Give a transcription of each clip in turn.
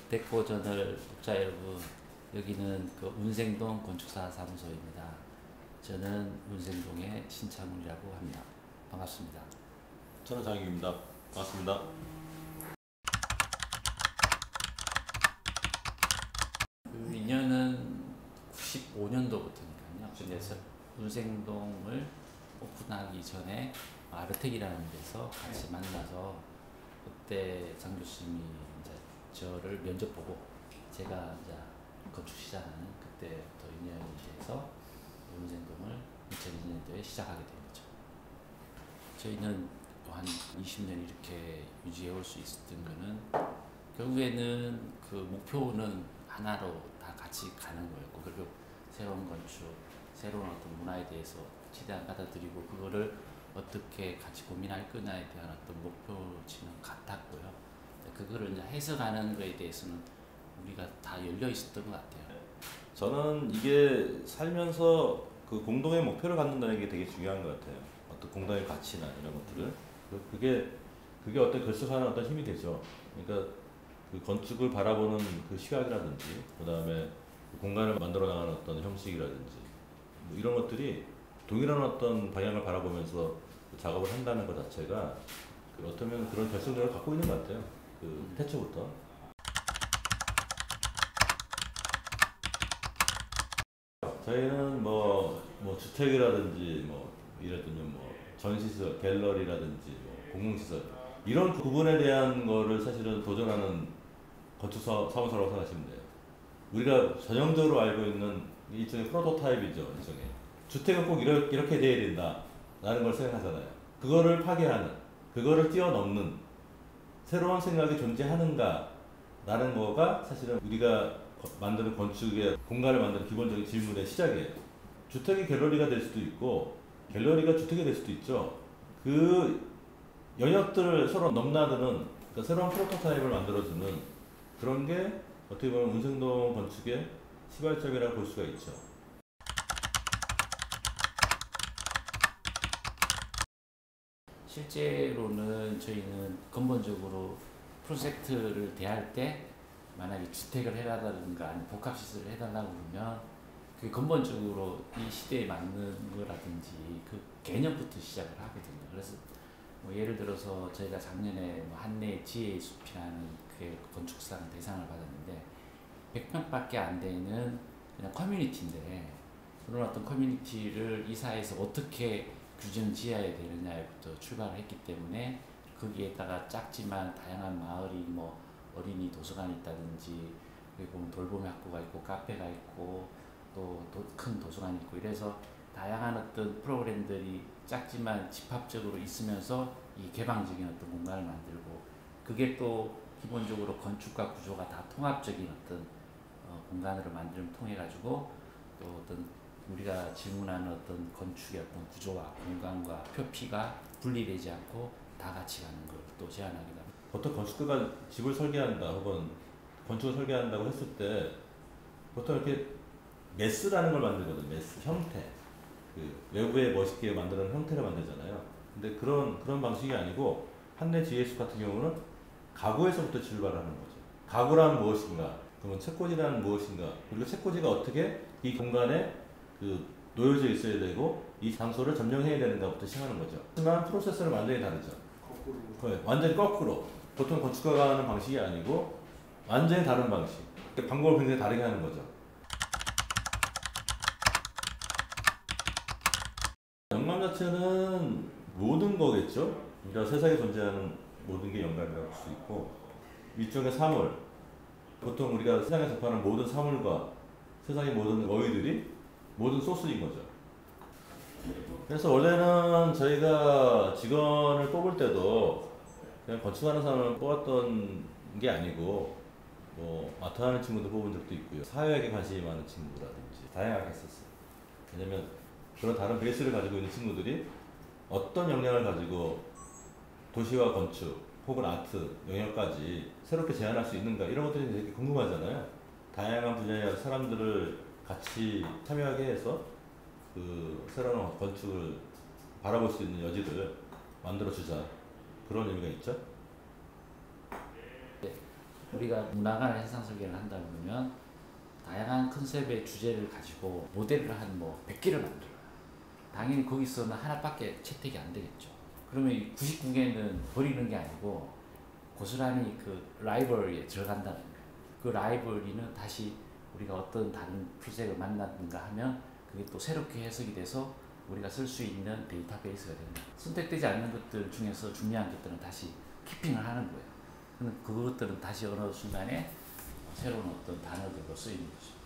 백고전을 독자 여러분, 여기는 그 운생동 건축사 사무소입니다. 저는 운생동의 신창훈이라고 합니다. 반갑습니다. 저는 장익입니다. 반갑습니다. 그 인연은 95년도부터니까요. 그래서 운생동을 오픈하기 전에 아르텍이라는 데서 같이 만나서 그때 장 교수님이 이제 저를 면접 보고 제가 이제 건축 시작하는 그때부터 인연이 돼서 운생동을 2002년도에 시작하게 된 거죠. 저희는 한 20년 이렇게 유지해 올 수 있었던 거는 결국에는 그 목표는 하나로 다 같이 가는 거였고, 그리고 새로운 건축, 새로운 어떤 문화에 대해서 최대한 받아들이고 그거를 어떻게 같이 고민할 거냐에 대한 어떤 목표치는 같았고요. 그거를 이제 해석하는 거에 대해서는 우리가 다 열려 있었던 것 같아요. 저는 이게 살면서 그 공동의 목표를 갖는다는 게 되게 중요한 것 같아요. 어떤 공동의 가치나 이런 것들을. 그게 어떤 결속하는 어떤 힘이 되죠. 그러니까 그 건축을 바라보는 그 시각이라든지, 그 다음에 공간을 만들어 나가는 어떤 형식이라든지, 뭐 이런 것들이 동일한 어떤 방향을 바라보면서 작업을 한다는 것 자체가 어쩌면 그런 결속력을 갖고 있는 것 같아요. 그 태초부터. 저희는 뭐 주택이라든지 이랬더니 전시설, 갤러리라든지 공공시설 이런 부분에 대한 거를 사실은 도전하는 건축 사무소라고 생각하시면 돼요. 우리가 전형적으로 알고 있는 일종의 프로토타입이죠. 일종의 주택은 꼭 이렇게 돼야 된다라는 걸 생각하잖아요. 그거를 파괴하는, 그거를 뛰어넘는 새로운 생각이 존재하는가라는 거가 사실은 우리가 만드는 건축의 공간을 만드는 기본적인 질문의 시작이에요. 주택이 갤러리가 될 수도 있고 갤러리가 주택이 될 수도 있죠. 그 영역들을 서로 넘나드는, 그러니까 새로운 프로토타입을 만들어주는 그런 게 어떻게 보면 운생동 건축의 시발점이라고 볼 수가 있죠. 실제로는 저희는 근본적으로 프로젝트를 대할 때 만약에 주택을 해달라든가 아니면 복합시설을 해달라고 그러면 그게 근본적으로 이 시대에 맞는 거라든지 그 개념부터 시작을 하거든요. 그래서 뭐 예를 들어서 저희가 작년에 한내 지혜의 숲이라는 그 건축상 대상을 받았는데 100평밖에 안 되는 그냥 커뮤니티인데, 그런 어떤 커뮤니티를 이사해서 어떻게 규정 지어야 되느냐부터 출발을 했기 때문에 거기에다가 작지만 다양한 마을이 뭐 어린이 도서관이 있다든지, 그리고 돌봄이 학교가 있고 카페가 있고 또 큰 도서관이 있고 이래서 다양한 어떤 프로그램들이 작지만 집합적으로 있으면서 이 개방적인 어떤 공간을 만들고, 그게 또 기본적으로 건축과 구조가 다 통합적인 어떤 공간으로 만들면 통해 가지고 또 어떤 우리가 질문하는 어떤 건축의 어떤 구조와 공간과 표피가 분리되지 않고 다 같이 가는 걸 또 제안하기도 합니다. 보통 건축가가 집을 설계한다 혹은 건축을 설계한다고 했을 때 보통 이렇게 메스라는 걸 만들거든요. 메스, 형태. 그 외부에 멋있게 만드는 형태를 만들잖아요. 근데 그런 방식이 아니고 한내 GS 같은 경우는 가구에서부터 출발하는 거죠. 가구란 무엇인가? 그러면 채꽂이란 무엇인가? 그리고 채꽂이가 어떻게 이 공간에 그 놓여져 있어야 되고 이 장소를 점령해야 되는가부터 시작하는 거죠. 하지만 프로세스는 완전히 다르죠. 거꾸로. 네, 완전히 거꾸로. 보통 건축가가 하는 방식이 아니고 완전히 다른 방식. 방법을 굉장히 다르게 하는 거죠. 영감 자체는 모든 거겠죠. 그러니까 세상에 존재하는 모든 게 영감이라고 볼 수 있고, 일종의 사물, 보통 우리가 세상에 접하는 모든 사물과 세상의 모든 어휘들이 모든 소스인 거죠. 그래서 원래는 저희가 직원을 뽑을 때도 그냥 건축하는 사람을 뽑았던 게 아니고 아트하는 친구도 뽑은 적도 있고요. 사회학에 관심이 많은 친구라든지 다양하게 했었어요. 왜냐면 그런 다른 베이스를 가지고 있는 친구들이 어떤 역량을 가지고 도시와 건축 혹은 아트 영역까지 새롭게 제안할 수 있는가, 이런 것들이 되게 궁금하잖아요. 다양한 분야의 사람들을 같이 참여하게 해서 그 새로운 건축을 바라볼 수 있는 여지를 만들어주자, 그런 의미가 있죠. 우리가 문화관 해상 설계를 한다 그러면 다양한 컨셉의 주제를 가지고 모델을 한 뭐 100개를 만들어요. 당연히 거기서는 하나밖에 채택이 안 되겠죠. 그러면 이 99개는 버리는 게 아니고 고스란히 그 라이브러리에 들어간다는 거예요. 그 라이브러리는 다시 우리가 어떤 다른 프로젝트를 만났는가 하면 그게 또 새롭게 해석이 돼서 우리가 쓸 수 있는 데이터베이스가 됩니다. 선택되지 않는 것들 중에서 중요한 것들은 다시 키핑을 하는 거예요. 그럼 그것들은 다시 어느 순간에 새로운 어떤 단어들로 쓰이는 거죠.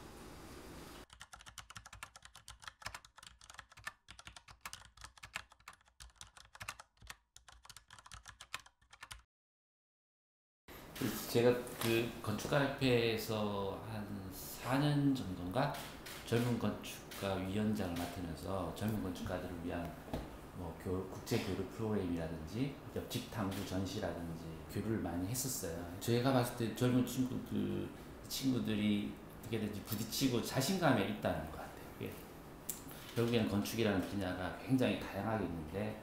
제가 그 건축가협회에서 한 4년 정도인가 젊은 건축가 위원장을 맡으면서 젊은 건축가들을 위한 뭐 국제 교류 프로그램이라든지 옆집 탐구 전시라든지 교류를 많이 했었어요. 저희가 봤을 때 젊은 친구들이 어떻게든지 부딪히고 자신감에 있다는 것 같아요. 이게 결국에는 건축이라는 분야가 굉장히 다양하게 있는데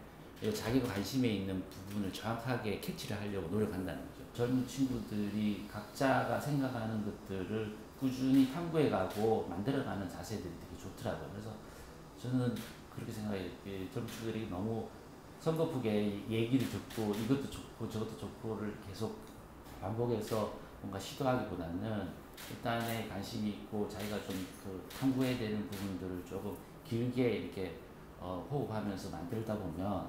자기가 관심에 있는 부분을 정확하게 캐치를 하려고 노력한다는 거죠. 젊은 친구들이 각자가 생각하는 것들을 꾸준히 탐구해가고 만들어가는 자세들이 되게 좋더라고요. 그래서 저는 그렇게 생각해요. 젊은 친구들이 너무 성급하게 얘기를 듣고 이것도 좋고 저것도 좋고를 계속 반복해서 뭔가 시도하기보다는 일단에 관심이 있고 자기가 좀 그 탐구해야 되는 부분들을 조금 길게 이렇게 호흡하면서 만들다 보면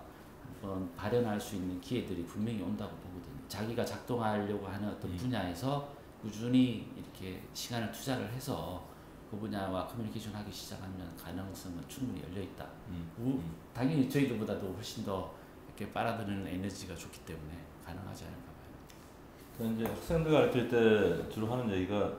한번 발현할 수 있는 기회들이 분명히 온다고 보거든요. 자기가 작동하려고 하는 어떤 분야에서 꾸준히 이렇게 시간을 투자를 해서 그 분야와 커뮤니케이션 하기 시작하면 가능성은 충분히 열려 있다. 당연히 저희들보다도 훨씬 더 이렇게 빨아들이는 에너지가 좋기 때문에 가능하지 않을까 봐요. 이제 학생들 가르칠 때 주로 하는 얘기가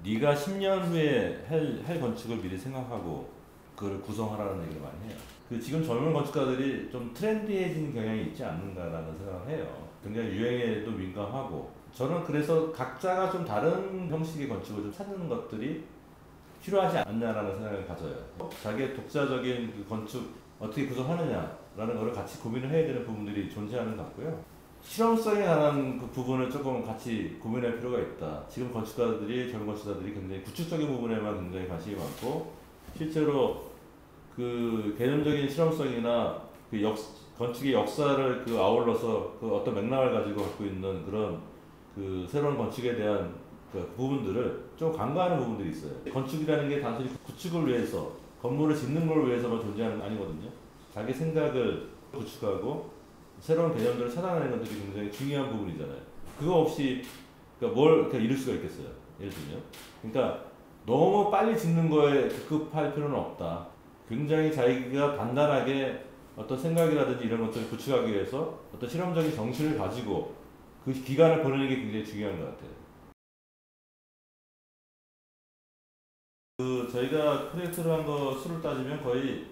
네가 10년 후에 할 건축을 미리 생각하고 그걸 구성하라는 얘기를 많이 해요. 그 지금 젊은 건축가들이 좀 트렌디해진 경향이 있지 않는가라는 생각을 해요. 굉장히 유행에도 민감하고 저는 그래서 각자가 좀 다른 형식의 건축을 좀 찾는 것들이 필요하지 않냐라는 생각을 가져요. 자기의 독자적인 그 건축 어떻게 구성하느냐라는 것을 같이 고민을 해야 되는 부분들이 존재하는 것 같고요. 실험성에 관한 그 부분을 조금 같이 고민할 필요가 있다. 지금 건축가들이 젊은 건축가들이 굉장히 구축적인 부분에만 굉장히 관심이 많고 실제로 그 개념적인 실험성이나 그 건축의 역사를 그 아울러서 그 어떤 맥락을 가지고 갖고 있는 그런 그 새로운 건축에 대한 그 부분들을 좀 간과하는 부분들이 있어요. 건축이라는 게 단순히 구축을 위해서 건물을 짓는 걸 위해서만 존재하는 게 아니거든요. 자기 생각을 구축하고 새로운 개념들을 찾아내는 것들이 굉장히 중요한 부분이잖아요. 그거 없이 그러니까 뭘 이렇게 이룰 수가 있겠어요. 예를 들면. 그러니까 너무 빨리 짓는 거에 급급할 필요는 없다. 굉장히 자기가 단단하게 어떤 생각이라든지 이런 것들을 구축하기 위해서 어떤 실험적인 정신을 가지고 그 기간을 보내는 게 굉장히 중요한 것 같아요. 그 저희가 프로젝트를 한 거 수를 따지면 거의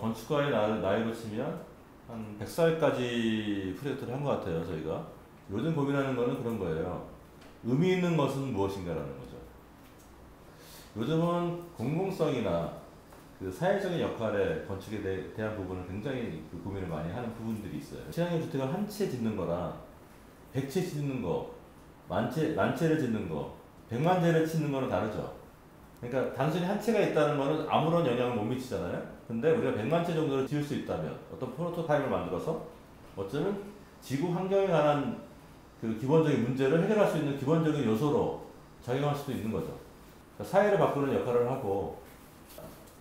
건축가의 나이로 치면 한 100살까지 프로젝트를 한 것 같아요. 저희가 요즘 고민하는 거는 그런 거예요. 의미 있는 것은 무엇인가라는 거죠. 요즘은 공공성이나 그 사회적인 역할의 건축에 대한 부분을 굉장히 그 고민을 많이 하는 부분들이 있어요. 친환경 주택을 한 채 짓는 거랑 100채 짓는 거, 만 채를 짓는 거, 100만 채를 짓는 거는 다르죠. 그러니까 단순히 한 채가 있다는 거는 아무런 영향을 못 미치잖아요. 근데 우리가 100만 채 정도를 지을 수 있다면 어떤 프로토타입을 만들어서 어쩌면 지구 환경에 관한 그 기본적인 문제를 해결할 수 있는 기본적인 요소로 작용할 수도 있는 거죠. 그러니까 사회를 바꾸는 역할을 하고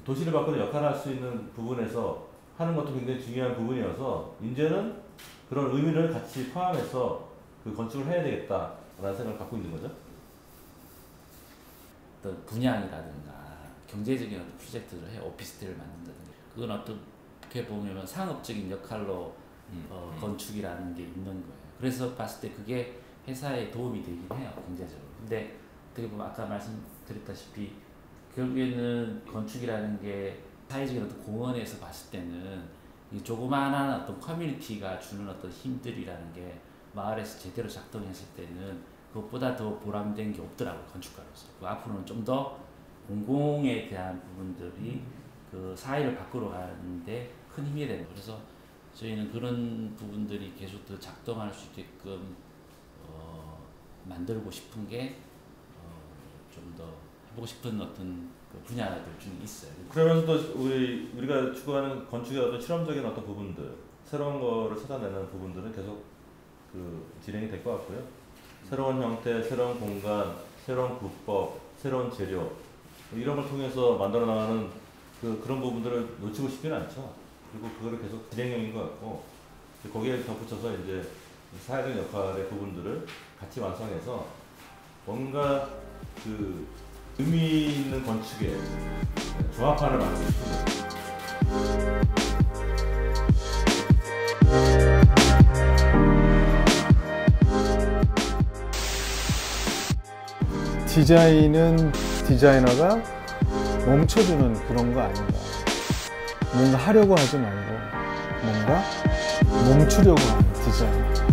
도시를 바꾸는 역할을 할 수 있는 부분에서 하는 것도 굉장히 중요한 부분이어서 이제는 그런 의미를 같이 포함해서 그 건축을 해야 되겠다라는 생각을 갖고 있는 거죠. 어떤 분양이라든가 경제적인 어떤 프로젝트를 해 오피스텔을 만든다든가 그건 어떻게 보면 상업적인 역할로 건축이라는 게 있는 거예요. 그래서 봤을 때 그게 회사에 도움이 되긴 해요, 경제적으로. 근데 어떻게 보면 아까 말씀드렸다시피 결국에는 건축이라는 게 사회적인 어떤 공헌에서 봤을 때는 이 조그마한 어떤 커뮤니티가 주는 어떤 힘들이라는 게 마을에서 제대로 작동했을 때는 그것보다 더 보람된 게 없더라고요, 건축가로서. 그 앞으로는 좀 더 공공에 대한 부분들이 그 사회를 바꾸러 가는데 큰 힘이 되는 거예요. 그래서 저희는 그런 부분들이 계속 더 작동할 수 있게끔 만들고 싶은 게 좀 더 해보고 싶은 어떤 그 분야들 중에 있어요. 그러면서도 우리가 추구하는 건축의 어떤 실험적인 어떤 부분들, 새로운 거를 찾아내는 부분들은 계속 그 진행이 될 것 같고요. 새로운 형태, 새로운 공간, 새로운 구법, 새로운 재료 이런 걸 통해서 만들어 나가는 그런 부분들을 놓치고 싶지는 않죠. 그리고 그거를 계속 진행형인 것 같고 거기에 덧붙여서 이제 사회적 역할의 부분들을 같이 완성해서 뭔가 그 의미 있는 건축의 조합판을 만들고 싶습니다. 디자인은 디자이너가 멈춰주는 그런 거 아닌가. 뭔가 하려고 하지 말고 뭔가 멈추려고 하는 디자인.